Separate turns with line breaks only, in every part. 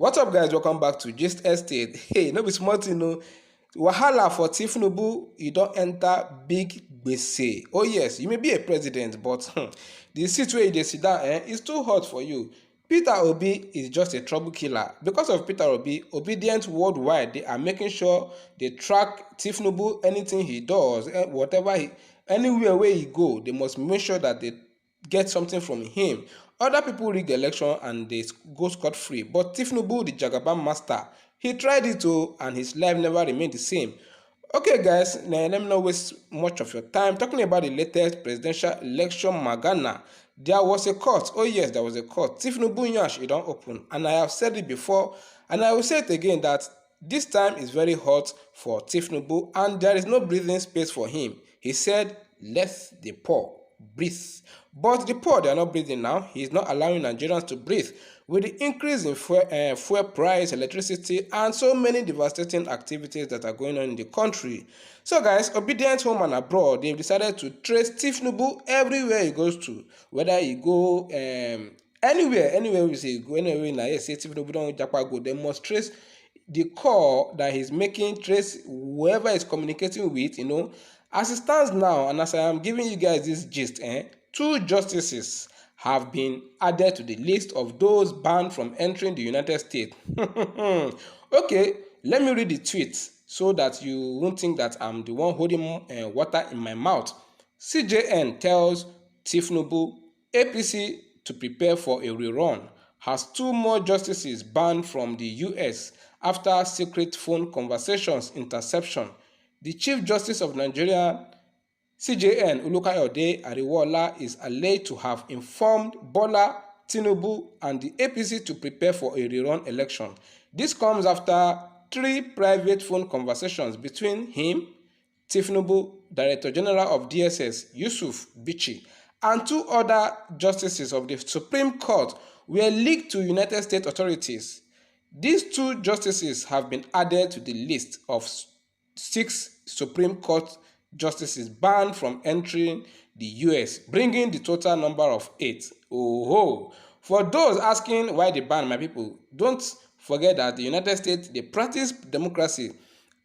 What's up, guys? Welcome back to Gist Estate. Hey, no be smart, Wahala for Tinubu, you don't enter big gbese. Oh yes, you may be a president, but the seat where you dey sit down is too hot for you. Peter Obi is just a trouble killer. Because of Peter Obi, obedient worldwide, they are making sure they track Tinubu, anything he does, anywhere where he go, they must make sure that they get something from him. Other people rig the election and they go scot-free, but Tinubu, the Jagaban master, he tried it too, and his life never remained the same. Okay, guys, now let me not waste much of your time talking about the latest presidential election magana. There was a court. Oh yes, there was a court. Tinubu Nyash, it don't open, and I have said it before, and I will say it again that this time is very hot for Tinubu, and there is no breathing space for him. He said, "Let the poor breathe." But the poor, they are not breathing now. He is not allowing Nigerians to breathe. With the increase in fuel price, electricity, and so many devastating activities that are going on in the country. So guys, obedient home and abroad, they've decided to trace Tinubu everywhere he goes to. Whether he go anywhere we say go, anywhere in the say Tinubu don't japa go, they must trace the call that he's making, trace whoever he's communicating with, As it stands now, and as I am giving you guys this gist, 2 justices have been added to the list of those banned from entering the United States. Okay, let me read the tweet so that you won't think that I'm the one holding water in my mouth. CJN tells Tinubu, APC to prepare for a rerun, has 2 more justices banned from the US after secret phone conversations interception. The Chief Justice of Nigeria, CJN Olukayode Ariwoola, is alleged to have informed Bola Tinubu and the APC to prepare for a rerun election. This comes after 3 private phone conversations between him, Tinubu, Director General of DSS Yusuf Bichi, and 2 other justices of the Supreme Court were leaked to United States authorities. These 2 justices have been added to the list of 6 Supreme Court justices banned from entering the US, bringing the total number of 8. Oh, for those asking why they ban, my people, don't forget that the United States, they practice democracy,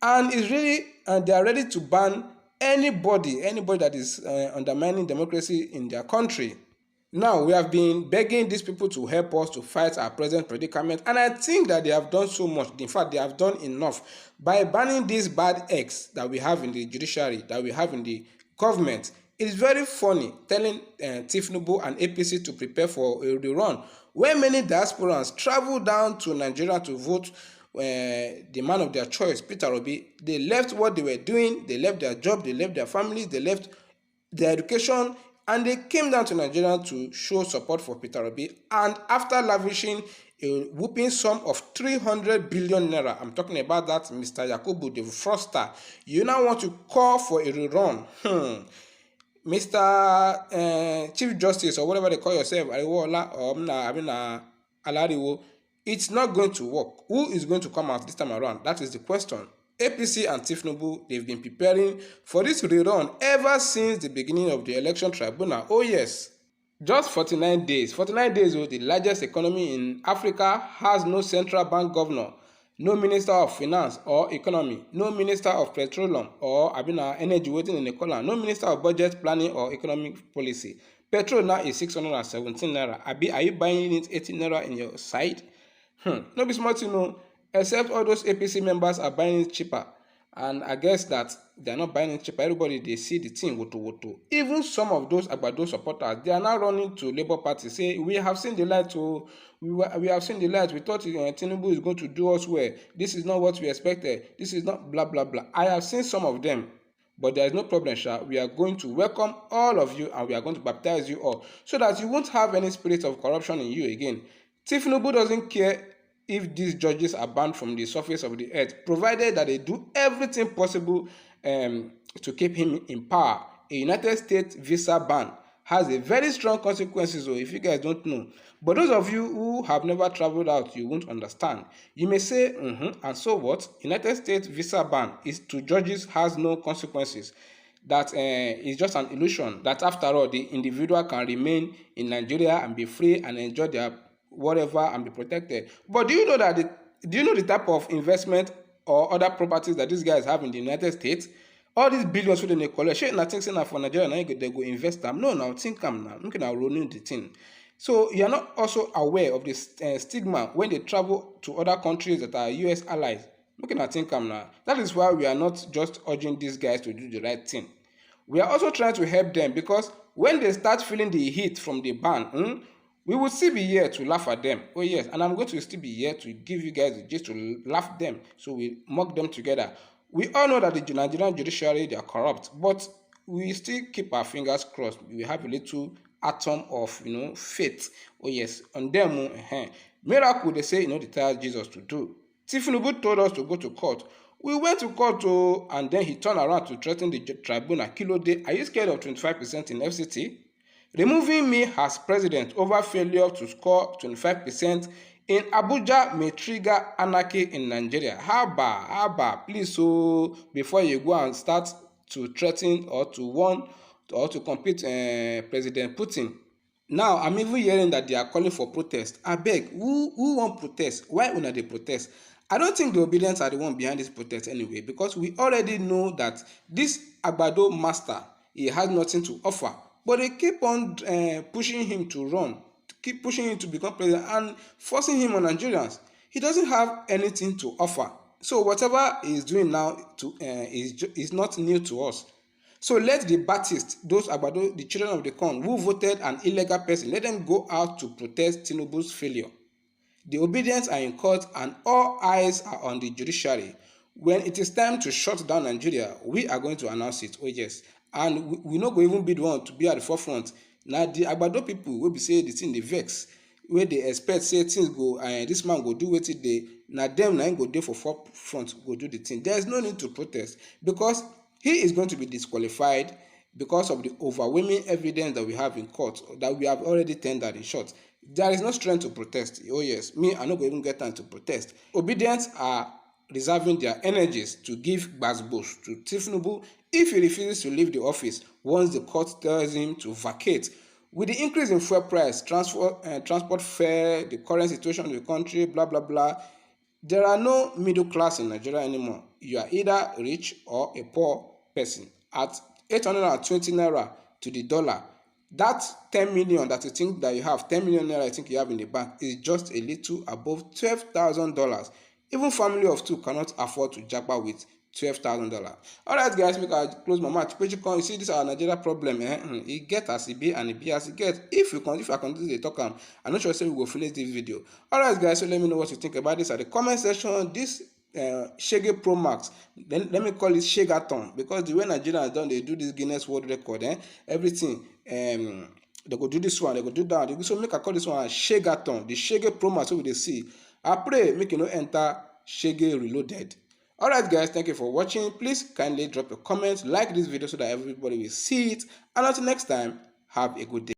and they are ready to ban anybody that is undermining democracy in their country. Now, we have been begging these people to help us to fight our present predicament, and I think that they have done so much. In fact, they have done enough by banning these bad eggs that we have in the judiciary, that we have in the government. It's very funny telling Tinubu and APC to prepare for a rerun when many diasporans travel down to Nigeria to vote the man of their choice, Peter Obi. They left what they were doing, they left their job, they left their families, they left their education, and they came down to Nigeria to show support for Peter Obi. And after lavishing a whooping sum of 300 billion naira, I'm talking about that Mr. Yakubu, the fraudster, you now want to call for a rerun. Mr. Chief Justice, or whatever they call yourself, Ariwoola, or Alariwo, it's not going to work. Who is going to come out this time around? That is the question. APC and Tinubu, they've been preparing for this rerun ever since the beginning of the election tribunal. Oh yes, just 49 days. 49 days, the largest economy in Africa has no central bank governor, no minister of finance or economy, no minister of petroleum or energy waiting in the corner, no minister of budget planning or economic policy. Petrol now is 617 naira. Are you buying it 18 naira in your side? No be smart, except all those APC members are buying it cheaper. And I guess that they are not buying it cheaper. Everybody, they see the thing woto. Even some of those Agbado supporters, they are now running to Labour Party, say, we have seen the light. We have seen the light. We thought Tinubu is going to do us well. This is not what we expected. This is not blah, blah, blah. I have seen some of them. But there is no problem, Sha. We are going to welcome all of you, and we are going to baptize you all, so that you won't have any spirit of corruption in you again. Tinubu doesn't care if these judges are banned from the surface of the earth, provided that they do everything possible to keep him in power. A United States visa ban has a very strong consequences, if you guys don't know. But those of you who have never traveled out, you won't understand. You may say, and so what? United States visa ban is to judges has no consequences. That is just an illusion, that after all, the individual can remain in Nigeria and be free and enjoy their whatever and be protected. But do you know the type of investment or other properties that these guys have in the United States? All these billions wey dem dey collect, shey na think say na for Nigeria na dem go invest am? No, now think am now, make una running the thing. So you are not also aware of the stigma when they travel to other countries that are US allies. Make una think am now. That is why we are not just urging these guys to do the right thing. We are also trying to help them, because when they start feeling the heat from the ban, we will still be here to laugh at them. Oh yes, and I'm going to still be here to give you guys the gist to laugh at them. So we mock them together. We all know that the Nigerian judiciary, they are corrupt, but we still keep our fingers crossed. We have a little atom of faith. Oh yes, on them. Miracle, they say, they tell Jesus to do. Tinubu told us to go to court. We went to court, and then he turned around to threaten the tribunal. Kilo day, are you scared of 25% in FCT? Removing me as president over failure to score 25% in Abuja may trigger anarchy in Nigeria. Haba, please, so before you go and start to threaten or to warn or to compete President Putin. Now, I'm even hearing that they are calling for protest. Abeg, who want protest? Why una dey protest? I don't think the obedience are the one behind this protest anyway, because we already know that this Agbado master, he has nothing to offer. But they keep on pushing him to run, keep pushing him to become president and forcing him on Nigerians. He doesn't have anything to offer. So whatever he is doing now is not new to us. So let the Baptists, those Agbado, the children of the corn, who voted an illegal person, let them go out to protest Tinubu's failure. The obedience are in court and all eyes are on the judiciary. When it is time to shut down Nigeria, we are going to announce it. Oh yes. And we no go even be the one to be at the forefront. Now the Agbado people will be say the thing dey vex, where they expect say things go, this man go do wetin dey, na them na go dey for forefront go do the thing. There is no need to protest, because he is going to be disqualified because of the overwhelming evidence that we have in court, that we have already tendered. In short, there is no strength to protest. Oh yes, me, I no go even get time to protest. Obedience are reserving their energies to give gbasgbos to Tinubu if he refuses to leave the office once the court tells him to vacate. With the increase in fuel price, transport fare, the current situation of the country, blah blah blah, there are no middle class in Nigeria anymore. You are either rich or a poor person. At 820 naira to the dollar, that 10 million that you think that you have, 10 million naira I think you have in the bank, is just a little above $12,000. Even family of two cannot afford to japa with $12,000. Alright guys, make I close my mouth. You see, this is our Nigeria problem. It get as it be and it be as it get. If I continue to talk, I'm not sure say we will finish this video. Alright guys, so let me know what you think about this at the comment section. This Shege Pro Max, then let me call it Shegaton, because the way Nigerians done, they do this Guinness World Record, everything, they go do this one, they go do that. So make I call this one Shegaton, the Shege Pro Max. So we they see. I pray make you no enter Shege Reloaded. Alright guys, thank you for watching. Please kindly drop a comment, like this video so that everybody will see it. And until next time, have a good day.